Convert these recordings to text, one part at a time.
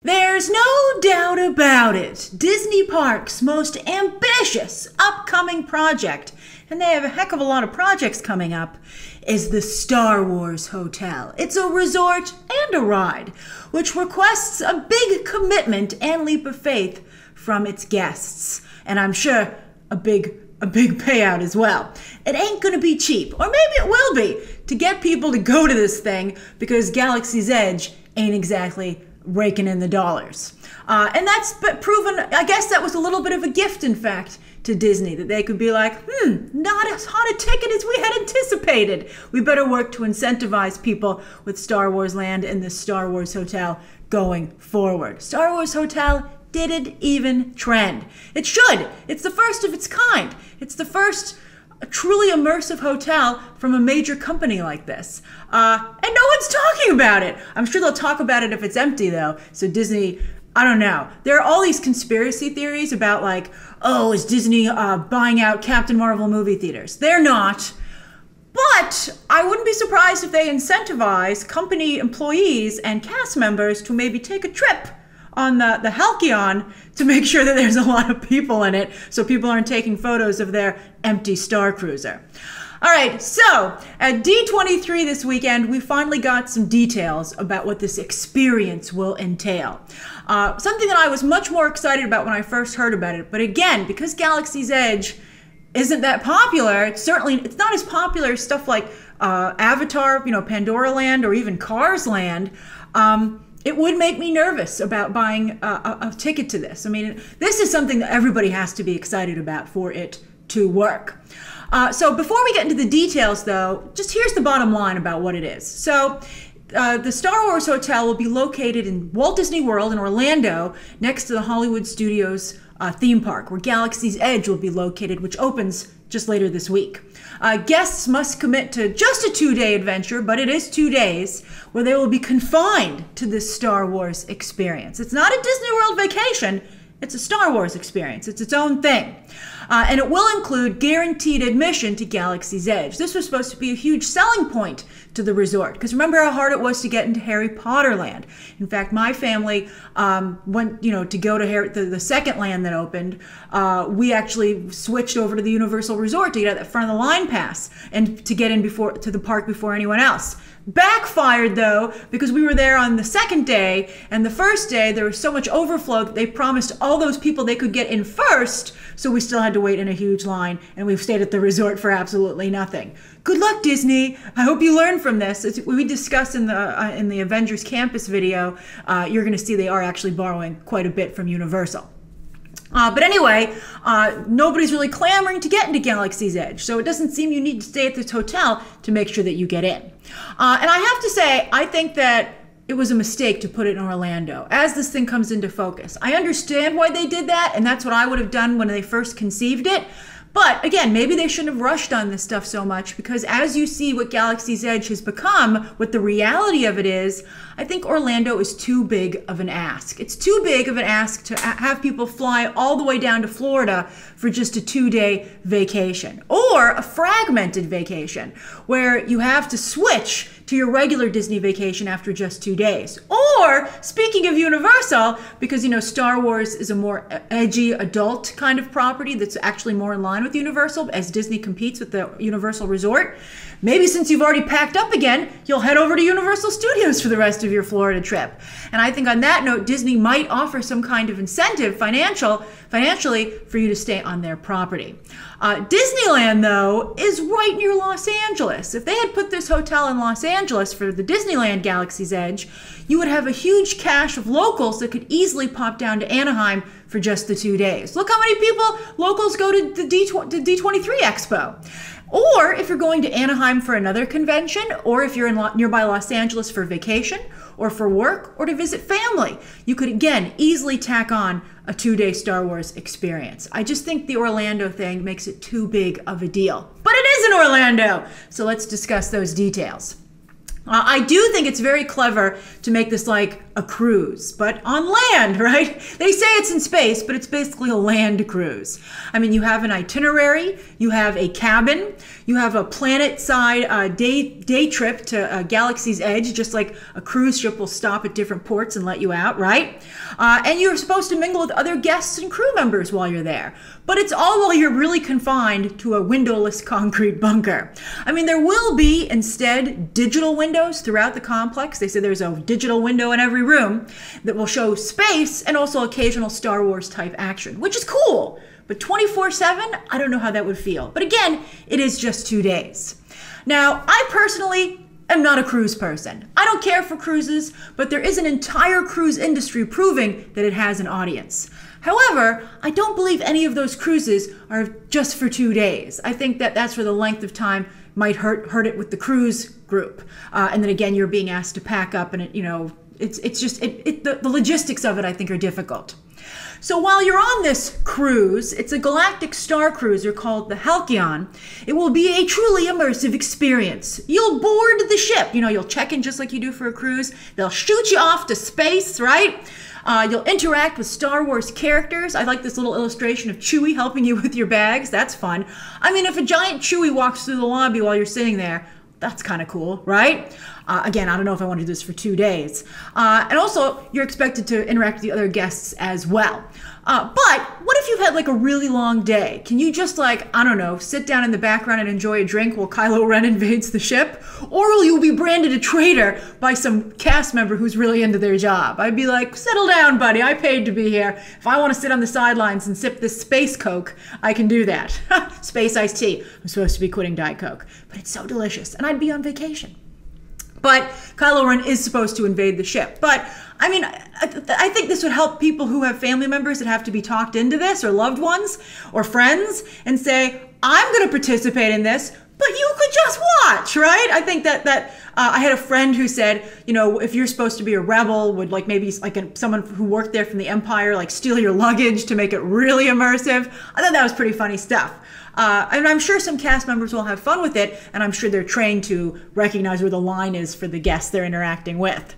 There's no doubt about it. Disney Parks' most ambitious upcoming project, and they have a heck of a lot of projects coming up, is the Star Wars Hotel. It's a resort and a ride, which requests a big commitment and leap of faith from its guests. And I'm sure a big payout as well. It ain't gonna be cheap, or maybe it will be, to get people to go to this thing, because Galaxy's Edge ain't exactly raking in the dollars. And that's proven, I guess that was a little bit of a gift, in fact, to Disney, that they could be like, not as hot a ticket as we had anticipated. We better work to incentivize people with Star Wars Land and the Star Wars Hotel going forward. Star Wars Hotel didn't even trend. It should. It's the first of its kind. It's the first truly immersive hotel from a major company like this. And no one's talking about it. I'm sure they'll talk about it if it's empty, though. So Disney, I don't know. There are all these conspiracy theories about, like, oh, is Disney buying out Captain Marvel movie theaters? They're not. But I wouldn't be surprised if they incentivize company employees and cast members to maybe take a trip on the Halcyon to make sure that there's a lot of people in it, so people aren't taking photos of their empty Starcruiser. All right, so at D23 this weekend, we finally got some details about what this experience will entail. Something that I was much more excited about when I first heard about it, but again, because Galaxy's Edge isn't that popular, it's not as popular as stuff like Avatar, Pandora Land, or even Cars Land. It would make me nervous about buying a ticket to this. I mean, this is something that everybody has to be excited about for it to work. So before we get into the details, though, just here's the bottom line about what it is. So the Star Wars Hotel will be located in Walt Disney World in Orlando, next to the Hollywood Studios theme park, where Galaxy's Edge will be located, which opens just later this week. Guests must commit to just a 2-day adventure, but it is 2 days, where they will be confined to this Star Wars experience. It's not a Disney World vacation, it's a Star Wars experience. It's its own thing. And it will include guaranteed admission to Galaxy's Edge. This was supposed to be a huge selling point to the resort, because remember how hard it was to get into Harry Potter Land. In fact, my family went, to go to the second land that opened. We actually switched over to the Universal Resort to get that front of the line pass and to get in to the park before anyone else. Backfired, though, because we were there on the second day, and the first day there was so much overflow that they promised all those people they could get in first, so we still had to wait in a huge line, and we've stayed at the resort for absolutely nothing. Good luck, Disney. I hope you learn from this. As we discussed in the Avengers Campus video, you're going to see they are actually borrowing quite a bit from Universal. But anyway, nobody's really clamoring to get into Galaxy's Edge, so it doesn't seem you need to stay at this hotel to make sure that you get in. And I have to say, I think that it was a mistake to put it in Orlando as this thing comes into focus. I understand why they did that, and that's what I would have done when they first conceived it. But again, maybe they shouldn't have rushed on this stuff so much, because as you see what Galaxy's Edge has become, what the reality of it is, I think Orlando is too big of an ask. It's too big of an ask to have people fly all the way down to Florida for just a 2-day vacation, or a fragmented vacation where you have to switch to your regular Disney vacation after just 2 days. Or, speaking of Universal, because Star Wars is a more edgy adult kind of property that's actually more in line with Universal as Disney competes with the Universal Resort, maybe since you've already packed up again, you'll head over to Universal Studios for the rest of your Florida trip. And I think on that note, Disney might offer some kind of incentive financially for you to stay on their property. Disneyland, though, is right near Los Angeles. If they had put this hotel in Los Angeles for the Disneyland Galaxy's Edge, you would have a huge cache of locals that could easily pop down to Anaheim for just the 2 days. Look how many locals go to the D23 Expo. Or if you're going to Anaheim for another convention, or if you're in nearby Los Angeles for vacation, or for work, or to visit family, you could, again, easily tack on a 2-day Star Wars experience. I just think the Orlando thing makes it too big of a deal. But it is in Orlando! So let's discuss those details. I do think it's very clever to make this like a cruise, but on land, right? They say it's in space, but it's basically a land cruise. I mean, you have an itinerary, you have a cabin, you have a planet-side day trip to Galaxy's Edge, just like a cruise ship will stop at different ports and let you out, right? And you're supposed to mingle with other guests and crew members while you're there. But it's all while you're really confined to a windowless concrete bunker. I mean, there will be instead digital windows throughout the complex. They say there's a digital window in every room that will show space and also occasional Star Wars type action, which is cool. But 24/7, I don't know how that would feel. But again, it is just 2 days. Now, I personally am not a cruise person. I don't care for cruises, but there is an entire cruise industry proving that it has an audience. However, I don't believe any of those cruises are just for 2 days. I think that that's where the length of time might hurt it with the cruise group. And then again, you're being asked to pack up and the logistics of it, I think, are difficult. So while you're on this cruise, it's a galactic Starcruiser called the Halcyon. It will be a truly immersive experience. You'll board the ship. You'll check in just like you do for a cruise. They'll shoot you off to space, right? You'll interact with Star Wars characters. I like this little illustration of Chewie helping you with your bags. That's fun. I mean, if a giant Chewie walks through the lobby while you're sitting there, that's kind of cool, right? Again, I don't know if I want to do this for 2 days. And also, you're expected to interact with the other guests as well. But what if you've had like a really long day? Can you just sit down in the background and enjoy a drink while Kylo Ren invades the ship? Or will you be branded a traitor by some cast member who's really into their job? I'd be like, settle down, buddy. I paid to be here. If I want to sit on the sidelines and sip this space Coke, I can do that. Space iced tea. I'm supposed to be quitting Diet Coke. But it's so delicious. And I'd be on vacation. But Kylo Ren is supposed to invade the ship. But I mean, I think this would help people who have family members that have to be talked into this, or loved ones, or friends, and say, I'm going to participate in this, but you could just watch, right? I think that I had a friend who said, if you're supposed to be a rebel, would someone who worked there from the Empire, steal your luggage to make it really immersive. I thought that was pretty funny stuff. And I'm sure some cast members will have fun with it, and I'm sure they're trained to recognize where the line is for the guests they're interacting with.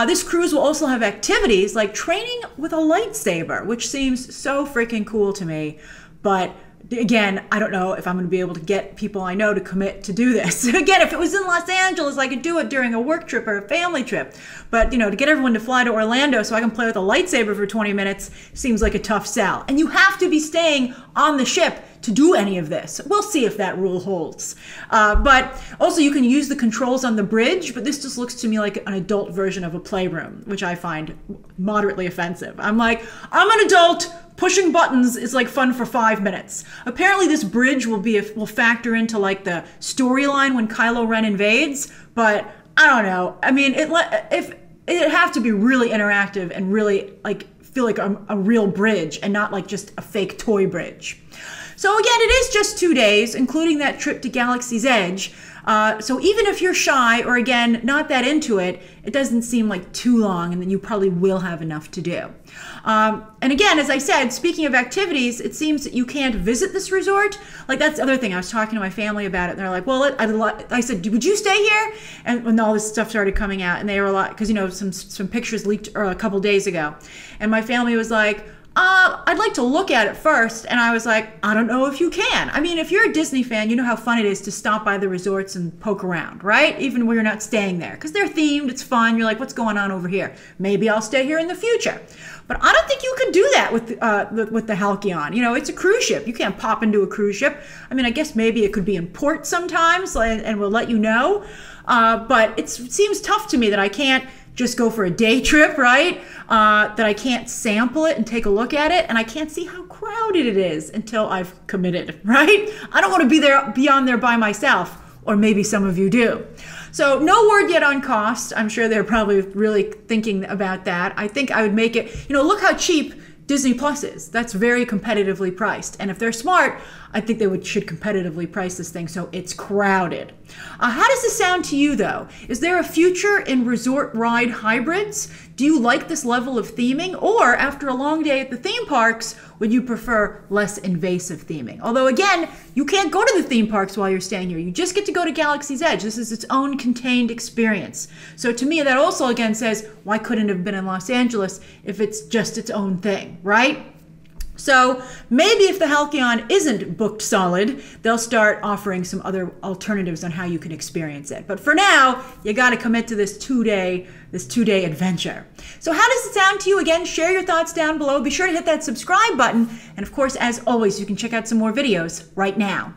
This cruise will also have activities like training with a lightsaber, which seems so freaking cool to me. But again, I don't know if I'm going to be able to get people I know to commit to do this. Again, if it was in Los Angeles, I could do it during a work trip or a family trip. But, to get everyone to fly to Orlando so I can play with a lightsaber for 20 minutes seems like a tough sell. And you have to be staying on the ship to do any of this. We'll see if that rule holds. But also you can use the controls on the bridge, but this just looks to me like an adult version of a playroom, which I find moderately offensive. I'm like, I'm an adult. Pushing buttons is fun for 5 minutes. Apparently this bridge will factor into the storyline when Kylo Ren invades, but I don't know. I mean, if it'd have to be really interactive and really feel like a real bridge and not just a fake toy bridge. So again, it is just 2 days, including that trip to Galaxy's Edge. So even if you're shy or again, not that into it, it doesn't seem like too long, and then you probably will have enough to do. And again, as I said, speaking of activities, it seems that you can't visit this resort. That's the other thing. I was talking to my family about it, and they're like, well, I said, would you stay here? And when all this stuff started coming out, and they were like, because some pictures leaked a couple days ago, and my family was like, I'd like to look at it first. And I was like, I don't know if you can. I mean, if you're a Disney fan, you know how fun it is to stop by the resorts and poke around, right? Even when you're not staying there, because they're themed, it's fun. You're like, what's going on over here? Maybe I'll stay here in the future. But I don't think you could do that with the Halcyon. It's a cruise ship. You can't pop into a cruise ship. I mean, I guess maybe it could be in port sometimes, and we'll let you know. But it seems tough to me that I can't just go for a day trip, right? That I can't sample it and take a look at it, and I can't see how crowded it is until I've committed, right? I don't want to be on there by myself, or maybe some of you do. So no word yet on cost. I'm sure they're probably really thinking about that. I think I would make it, look how cheap Disney Plus is. That's very competitively priced. And if they're smart, I think they should competitively price this thing so it's crowded. How does this sound to you, though? Is there a future in resort ride hybrids? Do you like this level of theming? Or after a long day at the theme parks, would you prefer less invasive theming? Although again, you can't go to the theme parks while you're staying here. You just get to go to Galaxy's Edge. This is its own contained experience. So to me, that also again says, why couldn't it have been in Los Angeles if it's just its own thing, right? So maybe if the Halcyon isn't booked solid, they'll start offering some other alternatives on how you can experience it. But for now, you got to commit to this two-day adventure. So how does it sound to you? Again, share your thoughts down below. Be sure to hit that subscribe button. And of course, as always, you can check out some more videos right now.